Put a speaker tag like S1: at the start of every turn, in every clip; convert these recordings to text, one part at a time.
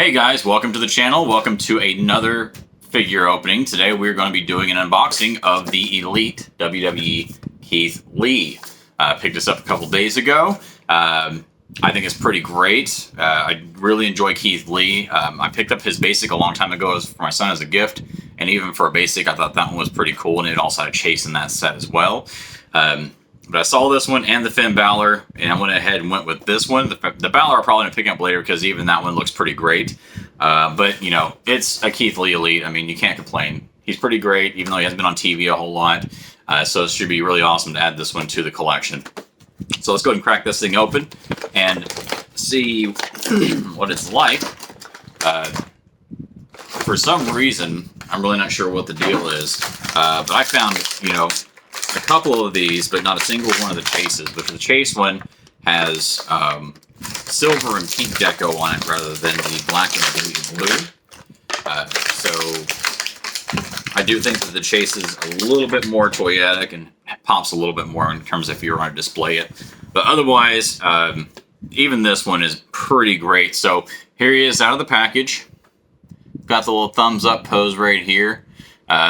S1: Hey guys, welcome to the channel. Welcome to another figure opening. Today we're going to be doing an unboxing of the Elite WWE Keith Lee. Picked this up a couple days ago. I think it's pretty great. I really enjoy Keith Lee. I picked up his basic a long time ago for my son as a gift, and even for a basic, I thought that one was pretty cool, and it also had a chase in that set as well. But I saw this one and the Finn Balor, and I went ahead and went with this one. The Balor I'll probably pick up later because even that one looks pretty great. But, you know, it's a Keith Lee Elite. I mean, you can't complain. He's pretty great, even though he hasn't been on TV a whole lot. So it should be really awesome to add this one to the collection. So let's go ahead and crack this thing open and see what it's like. For some reason, I'm really not sure what the deal is. But I found, you know, a couple of these, but not a single one of the chases. But the chase one has silver and pink deco on it rather than the black and blue. So I do think that the chase is a little bit more toyetic and pops a little bit more in terms of if you want to display it. But otherwise, even this one is pretty great. So here he is out of the package. Got the little thumbs up pose right here.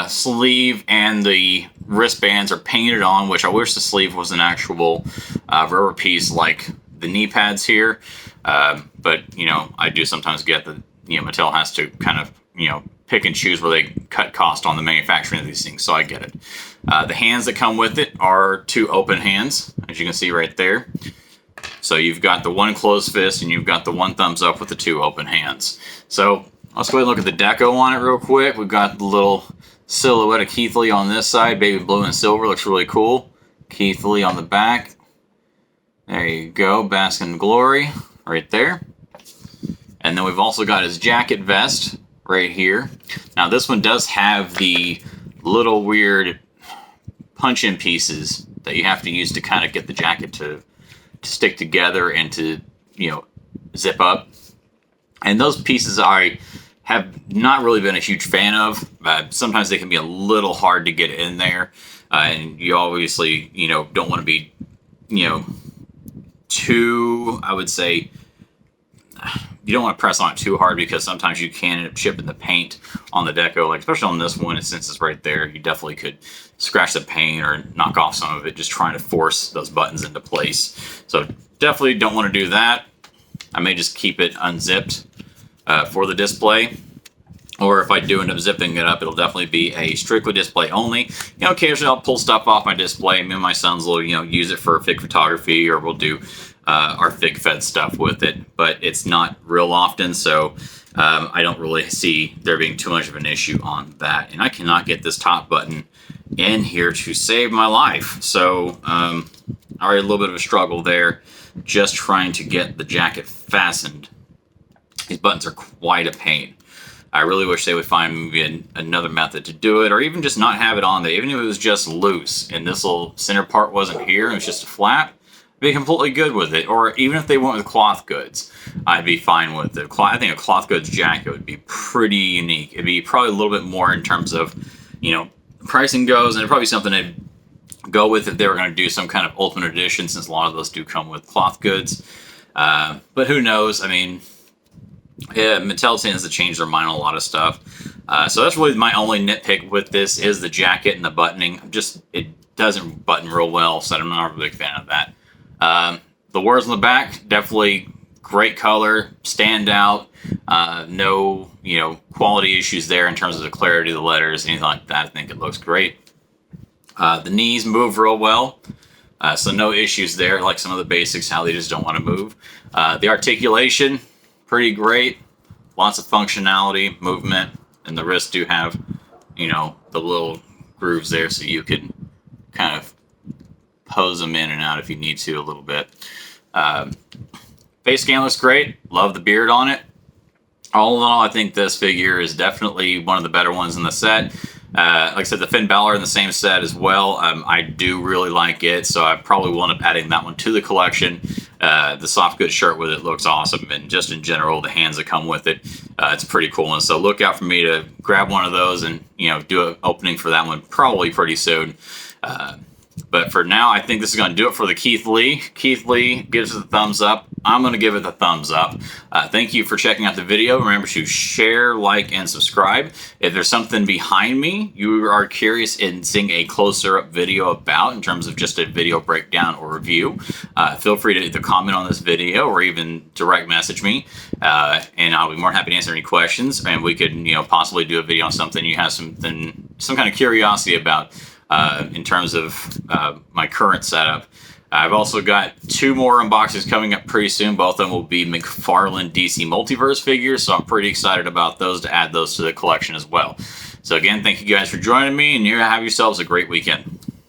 S1: Sleeve and the wristbands are painted on, which I wish the sleeve was an actual rubber piece like the knee pads here. But, you know, I do sometimes get that, you know, Mattel has to kind of, you know, pick and choose where they cut cost on the manufacturing of these things, so I get it. The hands that come with it are two open hands, as you can see right there. So you've got the one closed fist and you've got the one thumbs up with the two open hands. So let's go ahead and look at the deco on it real quick. We've got the little silhouette of Keith Lee on this side, baby blue and silver, looks really cool. Keith Lee on the back. There you go, bask in glory, right there. And then we've also got his jacket vest right here. Now this one does have the little weird punch-in pieces that you have to use to kind of get the jacket to stick together and to, you know, zip up. And those pieces I have not really been a huge fan of. Sometimes they can be a little hard to get in there. And you obviously, you know, don't want to be, you know, too, I would say, you don't want to press on it too hard because sometimes you can end up chipping the paint on the deco, like especially on this one, and since it's right there, you definitely could scratch the paint or knock off some of it just trying to force those buttons into place. So definitely don't want to do that. I may just keep it unzipped for the display, or if I do end up zipping it up, it'll definitely be a strictly display only. You know, occasionally I'll pull stuff off my display. Me and my sons will, you know, use it for fig photography, or we'll do our fig fed stuff with it, but it's not real often, so I don't really see there being too much of an issue on that. And I cannot get this top button in here to save my life, so already a little bit of a struggle there just trying to get the jacket fastened. These buttons are quite a pain. I really wish they would find maybe another method to do it, or even just not have it on there. Even if it was just loose and this little center part wasn't here and it was just a flap, I'd be completely good with it. Or even if they went with cloth goods, I'd be fine with it. I think a cloth goods jacket would be pretty unique. It'd be probably a little bit more in terms of, you know, pricing goes, and it'd probably be something they'd go with if they were going to do some kind of ultimate edition, since a lot of those do come with cloth goods. But who knows? I mean, yeah, Mattel tends to change their mind on a lot of stuff. So that's really my only nitpick with this is the jacket and the buttoning. Just, it doesn't button real well, so I'm not a big fan of that. The words on the back, definitely great color, stand out. No, you know, quality issues there in terms of the clarity of the letters, anything like that. I think it looks great. The knees move real well. So no issues there, like some of the basics, how they just don't want to move. The articulation, pretty great. Lots of functionality, movement, and the wrists do have, you know, the little grooves there so you can kind of pose them in and out if you need to a little bit. Face scan looks great. Love the beard on it. All in all, I think this figure is definitely one of the better ones in the set. Like I said, the Finn Balor in the same set as well. I do really like it, so I probably will end up adding that one to the collection. The soft goods shirt with it looks awesome, and just in general, the hands that come with it, it's pretty cool. And so look out for me to grab one of those and, you know, do an opening for that one probably pretty soon. But for now, I think this is going to do it for the Keith Lee. Keith Lee gives it the thumbs up. I'm going to give it the thumbs up. Thank you for checking out the video. Remember to share, like, and subscribe. If there's something behind me you are curious in seeing a closer up video about, in terms of just a video breakdown or review, feel free to either comment on this video or even direct message me, and I'll be more than happy to answer any questions. And we could, possibly do a video on something you have some kind of curiosity about. In terms of my current setup. I've also got 2 more unboxings coming up pretty soon. Both of them will be McFarlane DC Multiverse figures, so I'm pretty excited about those, to add those to the collection as well. So again, thank you guys for joining me, and you have yourselves a great weekend.